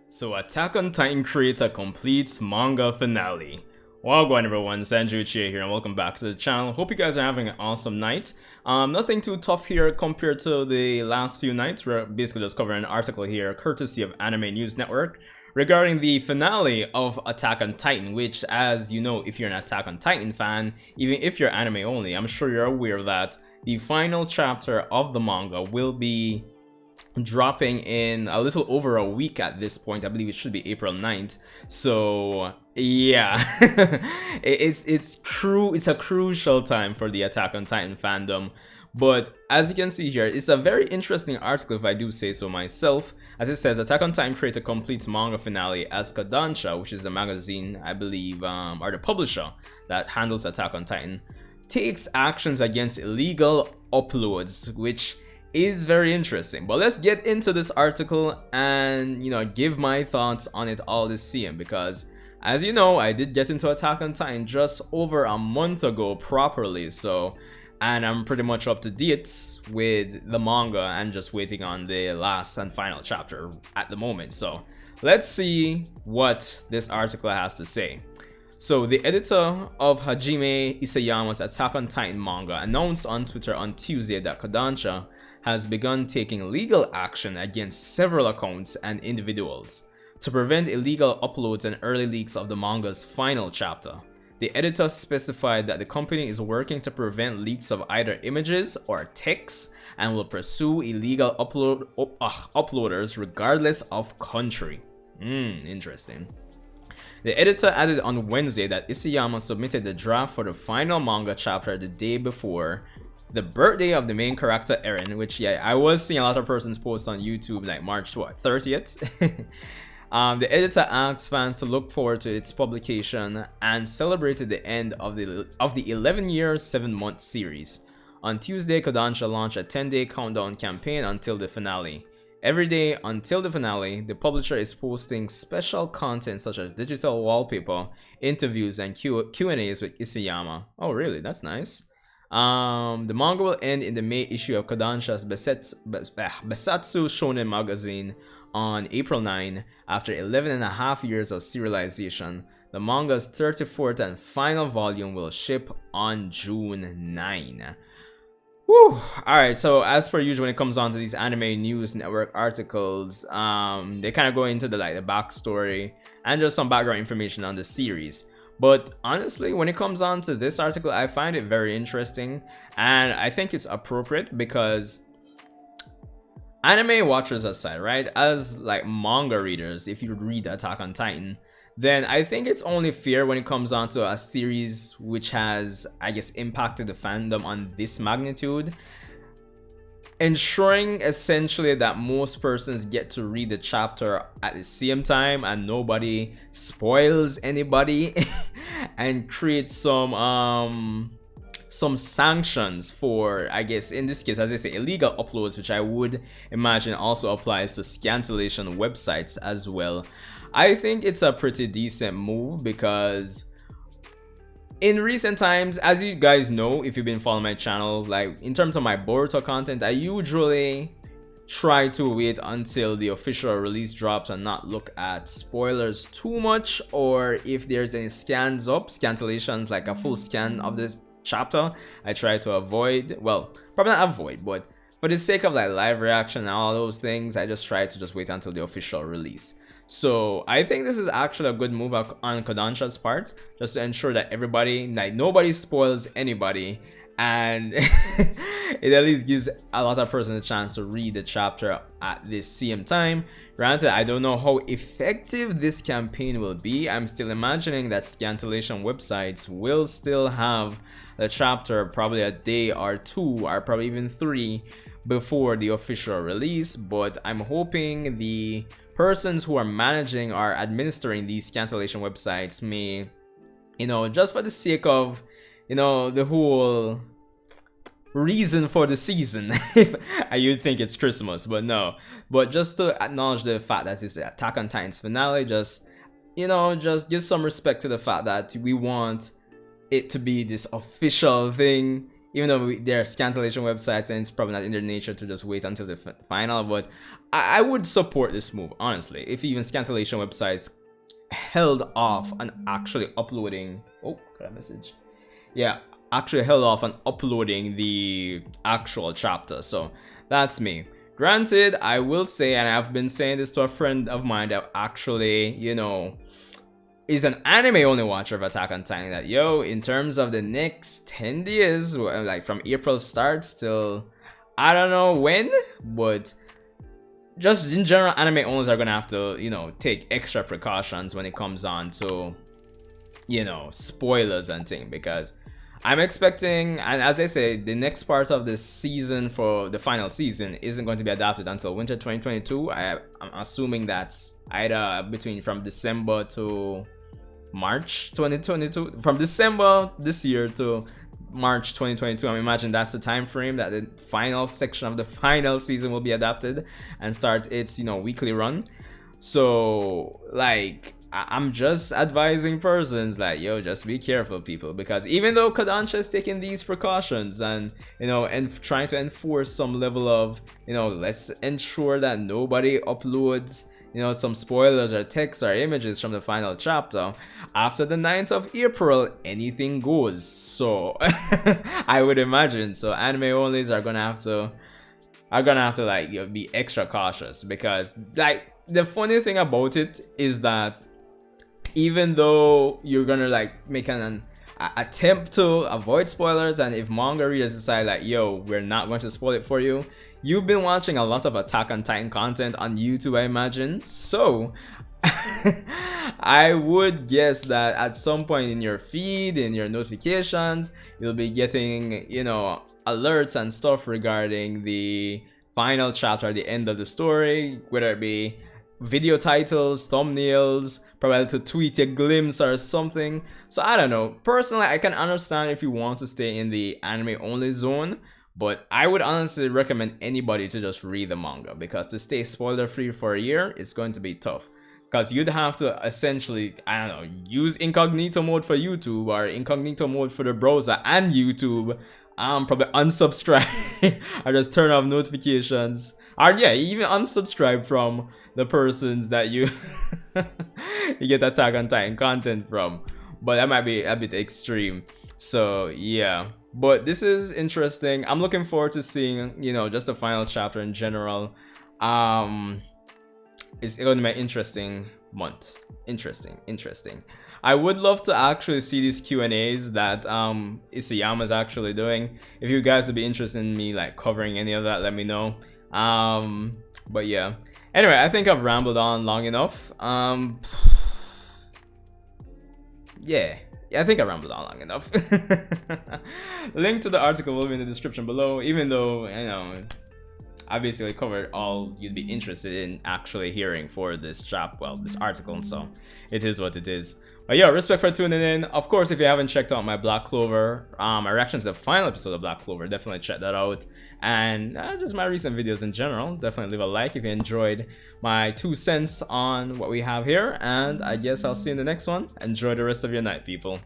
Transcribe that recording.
So Attack on Titan creates a complete manga finale. Wagwan everyone, Sanju Chia here and welcome back to the channel. Hope you guys are having an awesome night. Nothing too tough here compared to the last few nights. We're basically just covering an article here courtesy of Anime News Network regarding the finale of Attack on Titan, which, as you know, if you're an Attack on Titan fan, even if you're anime only, I'm sure you're aware that the final chapter of the manga will be dropping in a little over a week at this point. I believe it should be April 9th. So yeah, it's a crucial time for the Attack on Titan fandom. But as you can see here, it's a very interesting article if I do say so myself. As it says, Attack on Titan create a complete manga finale as Kodansha, which is the magazine, I believe, or the publisher that handles Attack on Titan, takes actions against illegal uploads, which is very interesting. But let's get into this article and, you know, give my thoughts on it all this CM, because as you know, I did get into Attack on Titan just over a month ago properly, and I'm pretty much up to date with the manga and just waiting on the last and final chapter at the moment. So let's see what this article has to say. So the editor of Hajjime Isayama's Attack on Titan manga announced on Twitter on Tuesday that Kodansha has begun taking legal action against several accounts and individuals to prevent illegal uploads and early leaks of the manga's final chapter. The editor specified that the company is working to prevent leaks of either images or text and will pursue illegal uploaders regardless of country. Interesting. The editor added on Wednesday that Isayama submitted the draft for the final manga chapter the day before the birthday of the main character Eren, which, yeah, I was seeing a lot of persons post on YouTube like March 30th. The editor asked fans to look forward to its publication and celebrated the end of the 11-year, 7-month series. On Tuesday, Kodansha launched a 10-day countdown campaign until the finale. Every day until the finale, the publisher is posting special content such as digital wallpaper, interviews, and Q&As with Isayama. Oh, really? That's nice. The manga will end in the May issue of Kodansha's Besatsu Shonen magazine on April 9 after 11.5 years of serialization. The manga's 34th and final volume will ship on June 9. Whew. Alright, so as per usual when it comes on to these Anime News Network articles, they kind of go into the backstory and just some background information on the series. But honestly, when it comes on to this article, I find it very interesting, and I think it's appropriate because anime watchers aside, right, as manga readers, if you read Attack on Titan, then I think it's only fair when it comes on to a series which has, I guess, impacted the fandom on this magnitude, ensuring essentially that most persons get to read the chapter at the same time and nobody spoils anybody and create some sanctions for, I guess in this case, as I say, illegal uploads, which I would imagine also applies to scantillation websites as well. I think it's a pretty decent move because in recent times, as you guys know, if you've been following my channel, in terms of my Boruto content, I usually try to wait until the official release drops and not look at spoilers too much, or if there's any scantillations, like a full scan of this chapter, I try to avoid, well, probably not avoid, but for the sake of live reaction and all those things, I just try to wait until the official release. So I think this is actually a good move on Kodansha's part, just to ensure that everybody, nobody spoils anybody, and it at least gives a lot of persons a chance to read the chapter at this same time. Granted, I don't know how effective this campaign will be. I'm still imagining that scantillation websites will still have the chapter probably a day or two, or probably even 3 before the official release, but I'm hoping the persons who are managing or administering these scantillation websites may, just for the sake of, the whole reason for the season, if you'd think it's Christmas, but no, but just to acknowledge the fact that it's the Attack on Titan's finale, just give some respect to the fact that we want it to be this official thing, even though they're scantilation websites and it's probably not in their nature to just wait until the final, but I would support this move, honestly, if even scantilation websites held off on actually uploading. Oh, got a message. Yeah, actually held off on uploading the actual chapter. So that's me. Granted, I will say, and I've been saying this to a friend of mine that actually, you know, is an anime only watcher of Attack on Titan, that yo, in terms of the next 10 days, like from April starts till I don't know when, but just in general, anime owners are gonna have to, you know, take extra precautions when it comes on to, you know, spoilers and things, because I'm expecting, and as they say, the next part of the season for the final season isn't going to be adapted until winter 2022. I'm assuming that's either between from December to March 2022, from December this year to March 2022. I imagine that's the time frame that the final section of the final season will be adapted and start its, you know, weekly run. So like, I'm just advising persons like, yo, just be careful, people, because even though Kodansha is taking these precautions and, you know, and trying to enforce some level of, you know, let's ensure that nobody uploads, you know, some spoilers or text or images from the final chapter, after the 9th of April, anything goes. So I would imagine, so anime onlys are gonna have to like, you know, be extra cautious, because like the funny thing about it is that even though you're gonna like make an attempt to avoid spoilers, and if manga readers decide like, yo, we're not going to spoil it for you, you've been watching a lot of Attack on Titan content on YouTube, I imagine. So I would guess that at some point in your feed, in your notifications, you'll be getting, you know, alerts and stuff regarding the final chapter, the end of the story, whether it be video titles, thumbnails, probably to tweet a glimpse or something. So I don't know. Personally, I can understand if you want to stay in the anime only zone, but I would honestly recommend anybody to just read the manga, because to stay spoiler free for a year, it's going to be tough, because you'd have to essentially, I don't know, use incognito mode for YouTube or incognito mode for the browser and YouTube, probably unsubscribe or just turn off notifications, or yeah, even unsubscribe from the persons that you you get Attack on Titan content from. But that might be a bit extreme. So yeah, but this is interesting. I'm looking forward to seeing, you know, just the final chapter in general. It's going to be an interesting month. Interesting. I would love to actually see these Q&As that Isayama is actually doing. If you guys would be interested in me like covering any of that, let me know. But yeah, anyway, I think I've rambled on long enough. Yeah, I think I rambled on long enough. Link to the article will be in the description below, even though, you know, I basically covered all you'd be interested in actually hearing for this this article, so it is what it is. But yeah, respect for tuning in. Of course, if you haven't checked out my Black Clover, my reaction to the final episode of Black Clover, definitely check that out. And just my recent videos in general, definitely leave a like if you enjoyed my 2 cents on what we have here. And I guess I'll see you in the next one. Enjoy the rest of your night, people.